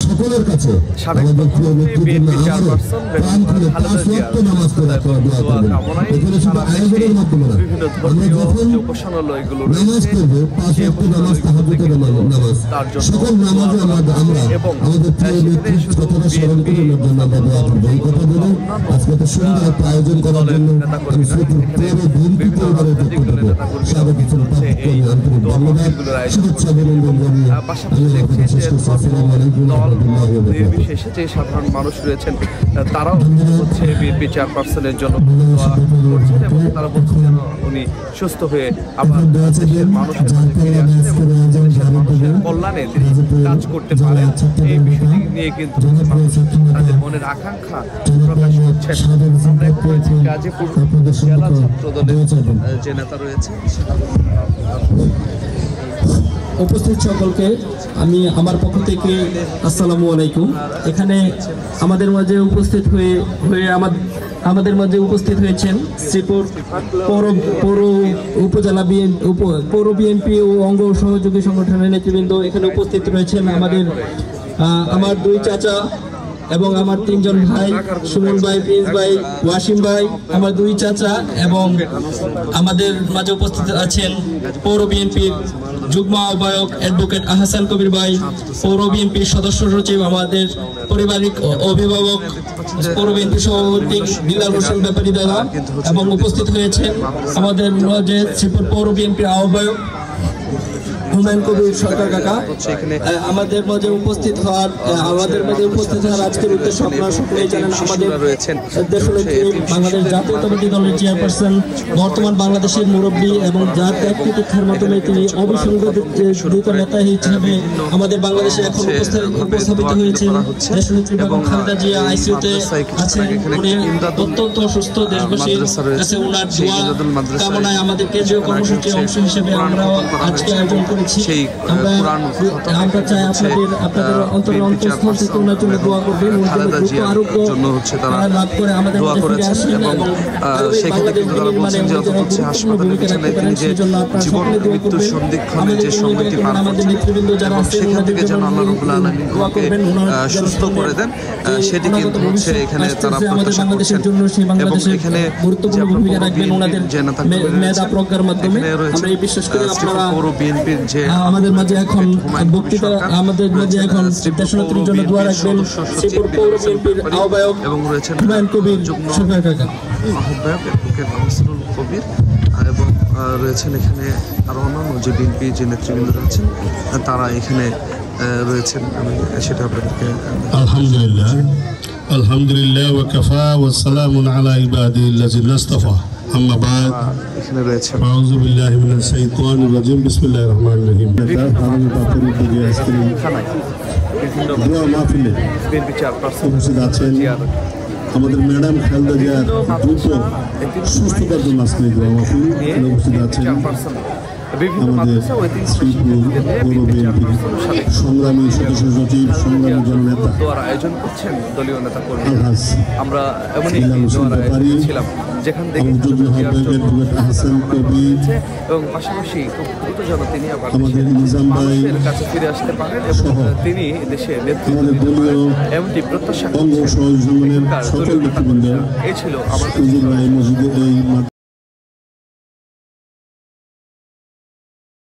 সকলের কাছে আমাদের প্রিয় নেতৃবৃন্দ প্রাণ খুলে 5 ওয়াক্ত নামাজ পড়া দোয়া করবেন। এখানে শুধু আয়োজনের মাধ্যমে না, আমরা যখন নামাজ পড়বো 5 ওয়াক্ত নামাজ, তাহাজ্জুদের নামাজ, সকল নামাজে আমরা আমাদের প্রিয় নেতৃত্বের কথাটা স্মরণ করে নেওয়ার জন্য আমরা দোয়া করবো। এই কথা বলে আজকে এত সুন্দর একটা আয়োজন করার জন্য আমি শ্রীপুর পৌর বিএনপি পরিবারের পক্ষ থেকে সারা কিছু পার্টিকে আমি আন্তরিক ধন্যবাদ, শুভেচ্ছা, অভিনন্দন জানিয়ে আমি আপনাদের শেষ করছি। আসসালামু আলাইকুম ওয়া রাহমাতুল্লাহি ওয়া বারাকাতুহু। নির্বিশেষে যে সাধারণ মানুষ রয়েছেন তারাও হচ্ছে বিএনপি চেয়ারপারসনের জন্য দোয়া করছেন এবং তারা বলছেন যেন উনি সুস্থ হয়ে আবার দেশের মানুষের মাঝে ফিরে আসেন এবং দেশের মানুষের কল্যাণে তিনি কাজ করতে পারেন। এই বিষয়টি নিয়ে কিন্তু তাদের মনের আকাঙ্ক্ষা প্রকাশ করছেন। আমরা এখন রয়েছে গাজীপুর জেলা ছাত্রদলের যে নেতা রয়েছে। উপস্থিত সকলকে আমি আমার পক্ষ থেকে আসসালামু আলাইকুম। এখানে আমাদের মাঝে উপস্থিত আমাদের মাঝে উপস্থিত হয়েছেন শ্রীপুর পৌর উপজেলা পৌর বিএনপি ও অঙ্গ সহযোগী সংগঠনের নেতৃবৃন্দ এখানে উপস্থিত রয়েছেন। আমার দুই চাচা এবং আমার 3 জন ভাই, সুমন ভাই, প্রিন্স ভাই, ওয়াসিম ভাই, আমার 2 চাচা, এবং আমাদের মাঝে উপস্থিত আছেন পৌর বিএনপির যুগ্ম আহ্বায়ক অ্যাডভোকেট আহসান কবির ভাই, পৌর বিএনপির সদস্য সচিব, আমাদের পারিবারিক অভিভাবক পৌর বিএনপি সভাপতি দিলাল হোসেন ব্যাপারী দাদা, এবং উপস্থিত হয়েছেন আমাদের মাঝে শ্রীপুর পৌর বিএনপির আহ্বায়ক হুমায়ুন কবির সরকার কাকা। আমাদের মাঝে উপস্থিত হওয়ার আজকের উদ্দেশ্য আপনারা সকলেই জানেন। আমাদের দেশনেত্রী বাংলাদেশ জাতীয়তাবাদী দলের চেয়ারপারসন, বর্তমান বাংলাদেশের মুরব্বী এবং যার ত্যাগ প্রতীক্ষার মাধ্যমে তিনি অবিসংবাদিত নেতা হিসেবে আমাদের বাংলাদেশে এখন উপস্থাপিত হয়েছেন। দেশনেত্রী বেগম খালেদা জিয়া আইসিইউতে আছেন, উনি অত্যন্ত অসুস্থ। দেশবাসীর কাছে ওনার দোয়া কামনায় আমাদের কেন্দ্রীয় কর্মসূচির অংশ হিসেবে আমরাও আজকে আয়োজন করেছি। আমরা চাই আপনাদের অন্তরের অন্তঃস্থল থেকে ওনার জন্য দোয়া করবেন, দ্রুত আরোগ্য লাভ করে আমাদের ফিরে আসেন এবং বাংলাদেশ নির্মাণে ভূমিকা রাখতে পারেন। সেই জন্য আপনারা সকলে দোয়া করবেন। আমাদের নেতৃবৃন্দ যারা আছেন ওনাদের জন্য দোয়া করবেন, ওনারা সুস্থ করে দেন। সেটি কিন্তু হচ্ছে এখানে তারা আমাদের বাংলাদেশের জন্য সেই বাংলাদেশে গুরুত্বপূর্ণ ভূমিকা রাখবেন ওনাদের মেধা প্রজ্ঞার মাধ্যমে। আমরা এই বিশ্বাস করি আপনারা আমাদের মাঝে এখন বক্তৃতা, আমাদের মাঝে এখন দেশনেত্রীর জন্য দোয়া রাখবেন শ্রীপুর পৌর বিএনপির আহ্বায়ক এবং রয়েছেন হুমায়ুন কবির সরকার কাকা, আহ্বায়ক অ্যাডভোকেট আহসানুল কবির, এবং রয়েছেন এখানে আরো অন্যান্য যে বিএনপি যে নেতৃবৃন্দ রয়েছেন তারা এখানে রয়েছেন। আমি সেটা আপনাদেরকে আলহামদুলিল্লাহ ওয়া কাফা ওয়া সালামুন আলা ইবাদিল্লাযিনা ইসতাফা। আম্মা বাদ, এখানে রয়েছে আউযু বিল্লাহি মিনাশ শাইতানির রাজিম। বিসমিল্লাহির রহমানির রহিম। দোয়া মাহফিলে উপস্থিত আছেন আমাদের ম্যাডাম খালেদা জিয়ার দ্রুত সুস্থতার জন্য আজকে দোয়া মাহফিল উপস্থিত আছেন আমাদের শ্রীপুর পৌর বিএনপির সংগ্রামী সদস্য সচিব, সংগ্রামী জননেতা আয়োজন করছেন দলীয় নেতা কর্মী। আমরা যেখান থেকে এবং পাশাপাশি খুব দ্রুত যেন তিনি আবার মানুষের কাছে ফিরে আসতে পারেন এবং তিনি দেশের নেতৃত্ব এমনটি প্রত্যাশা করছেন। সকল নেতৃবৃন্দ এই ছিল আমাদের